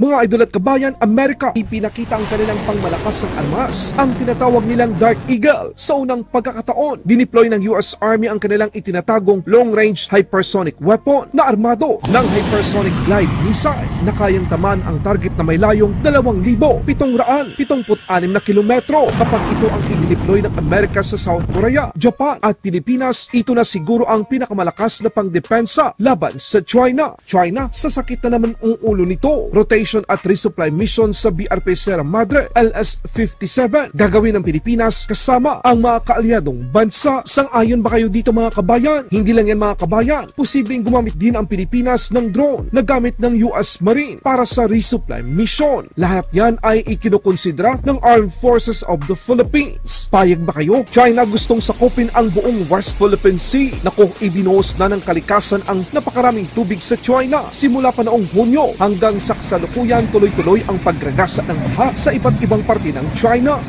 Mga idol at kabayan, Amerika ipinakita ang kanilang pangmalakas ng armas, ang tinatawag nilang Dark Eagle. Sa unang pagkakataon, dineploy ng US Army ang kanilang itinatagong long-range hypersonic weapon na armado ng hypersonic glide missile na kayang tamaan ang target na may layong 2,776 na kilometro. Kapag ito ang i-deploy ng Amerika sa South Korea, Japan at Pilipinas, ito na siguro ang pinakamalakas na pangdepensa laban sa China. China, sasakit na naman ang ulo nito. Rotation at resupply mission sa BRP Sierra Madre LS-57 gagawin ng Pilipinas kasama ang mga kaalyadong bansa. Sang-ayon ba kayo dito mga kabayan? Hindi lang yan mga kabayan, posibleng gumamit din ang Pilipinas ng drone na gamit ng US Marine para sa resupply mission. Lahat yan ay ikinukonsidera ng Armed Forces of the Philippines. Payag ba kayo? China gustong sakupin ang buong West Philippine Sea. Naku, ibinuhos na ng kalikasan ang napakaraming tubig sa China simula pa noong Hunyo hanggang sa kasalukuyan tuloy-tuloy ang pagragasa ng baha sa iba't ibang parte ng China.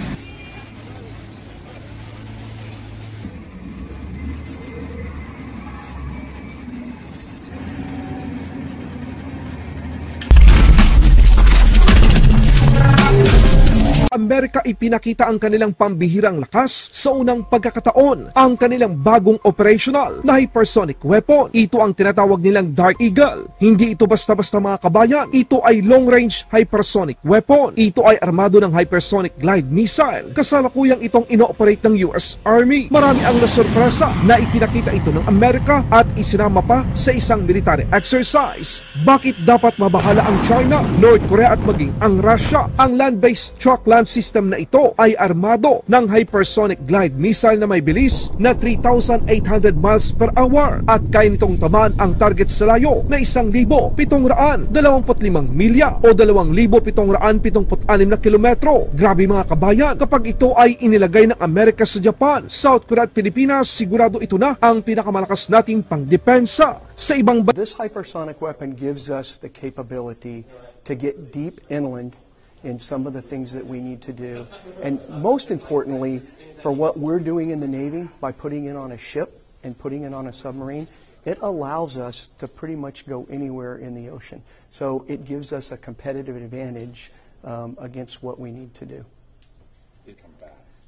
Amerika ipinakita ang kanilang pambihirang lakas sa unang pagkakataon, ang kanilang bagong operational na hypersonic weapon. Ito ang tinatawag nilang Dark Eagle. Hindi ito basta-basta mga kabayan, ito ay long-range hypersonic weapon. Ito ay armado ng hypersonic glide missile. Kasalukuyang itong ino-operate ng US Army. Marami ang nasurpresa na ipinakita ito ng Amerika at isinama pa sa isang military exercise. Bakit dapat mabahala ang China, North Korea at maging ang Russia? Ang land-based Chalk-Land system na ito ay armado ng hypersonic glide missile na may bilis na 3,800 miles per hour at kaya nitong tamaan ang target sa layo na 1,725 milya o 2,776 na kilometro. Grabe mga kabayan, kapag ito ay inilagay ng Amerika sa Japan, South Korea at Pilipinas, sigurado ito na ang pinakamalakas nating pangdepensa sa ibang bansa. This hypersonic weapon gives us the capability to get deep inland in some of the things that we need to do. And most importantly, for what we're doing in the Navy, by putting it on a ship and putting it on a submarine, it allows us to pretty much go anywhere in the ocean. So it gives us a competitive advantage against what we need to do.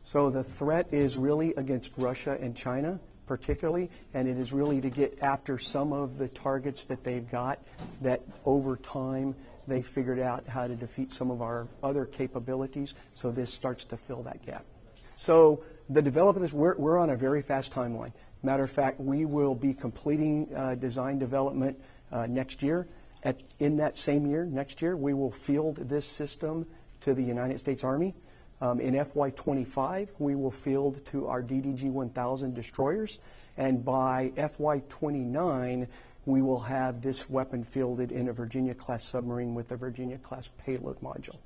So the threat is really against Russia and China, particularly, and it is really to get after some of the targets that they've got that over time they figured out how to defeat some of our other capabilities, so this starts to fill that gap. So the development is, we're on a very fast timeline. Matter of fact, we will be completing design development next year. In that same year, next year, we will field this system to the United States Army. In FY25, we will field to our DDG-1000 destroyers, and by FY29, we will have this weapon fielded in a Virginia-class submarine with a Virginia-class payload module.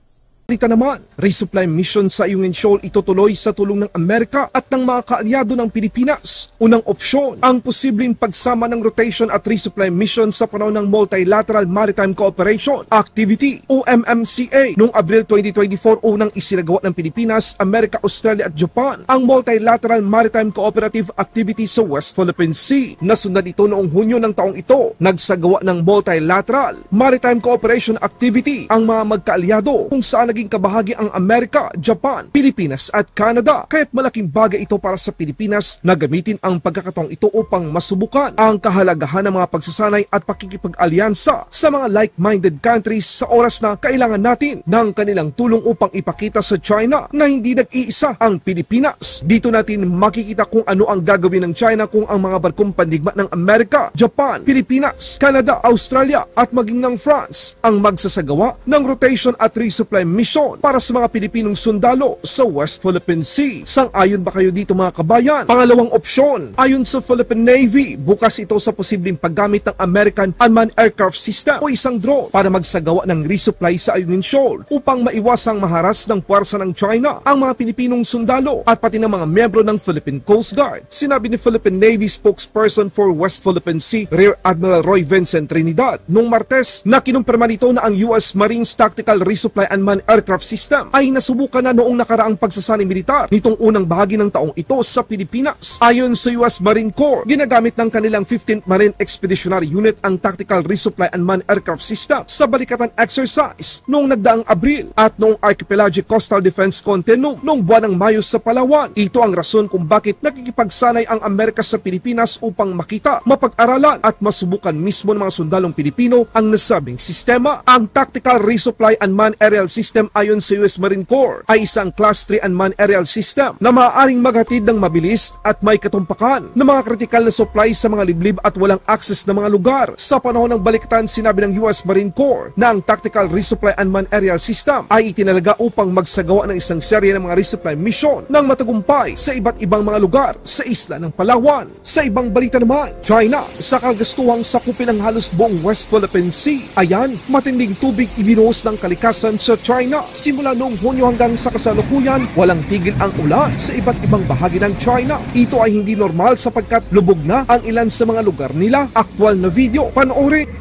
Dito naman, resupply mission sa Ayungin Shoal itutuloy sa tulong ng Amerika at ng mga kaalyado ng Pilipinas. Unang opsyon, ang posibleng pagsama ng rotation at resupply mission sa panahon ng Multilateral Maritime Cooperation Activity o MMCA. Noong Abril 2024, unang isinagawa ng Pilipinas, Amerika, Australia at Japan ang Multilateral Maritime Cooperative Activity sa West Philippine Sea. Nasundan ito noong Hunyo ng taong ito. Nagsagawa ng Multilateral Maritime Cooperation Activity ang mga magkaalyado kung saan naging kabahagi ang Amerika, Japan, Pilipinas at Canada. Kaya't malaking bagay ito para sa Pilipinas na gamitin ang pagkakataong ito upang masubukan ang kahalagahan ng mga pagsasanay at pakikipag-alyansa sa mga like-minded countries sa oras na kailangan natin ng kanilang tulong upang ipakita sa China na hindi nag-iisa ang Pilipinas. Dito natin makikita kung ano ang gagawin ng China kung ang mga barkong pandigma ng Amerika, Japan, Pilipinas, Canada, Australia at maging ng France ang magsasagawa ng rotation at resupply mission para sa mga Pilipinong sundalo sa West Philippine Sea. Sang-ayon ba kayo dito mga kabayan? Pangalawang opsyon, ayon sa Philippine Navy, bukas ito sa posibleng paggamit ng American Unmanned Aircraft System o isang drone para magsagawa ng resupply sa Ayungin Shoal upang maiwasang maharas ng puwersa ng China ang mga Pilipinong sundalo at pati ng mga miyembro ng Philippine Coast Guard. Sinabi ni Philippine Navy spokesperson for West Philippine Sea, Rear Admiral Roy Vincent Trinidad, noong Martes na kinumpirma nito na ang US Marines Tactical Resupply Unmanned Aircraft aircraft system ay nasubukan na noong nakaraang pagsasanay militar nitong unang bahagi ng taong ito sa Pilipinas. Ayon sa US Marine Corps, ginagamit ng kanilang 15th Marine Expeditionary Unit ang Tactical Resupply Unmanned Aircraft System sa balikatan exercise noong nagdaang Abril at noong Archipelagic Coastal Defense Continuum noong buwan ng Mayo sa Palawan. Ito ang rason kung bakit nakikipagsanay ang Amerika sa Pilipinas upang makita, mapag-aralan at masubukan mismo ng mga sundalong Pilipino ang nasabing sistema. Ang Tactical Resupply Unmanned Aerial System ayon sa US Marine Corps ay isang Class 3 Unmanned Aerial System na maaaring maghatid ng mabilis at may katumpakan ng mga kritikal na supply sa mga liblib at walang access na mga lugar. Sa panahon ng balikatan, sinabi ng US Marine Corps na ang Tactical Resupply Unmanned Aerial System ay itinalaga upang magsagawa ng isang serye ng mga resupply mission ng matagumpay sa iba't ibang mga lugar sa isla ng Palawan. Sa ibang balita naman, China sa kagustuhang sakupin ang halos buong West Philippine Sea. Ayan, matinding tubig ibinuhos ng kalikasan sa China. Simula noong Hunyo hanggang sa kasalukuyan, walang tigil ang ulan sa iba't ibang bahagi ng China. Ito ay hindi normal sapagkat lubog na ang ilan sa mga lugar nila. Aktual na video, panoorin.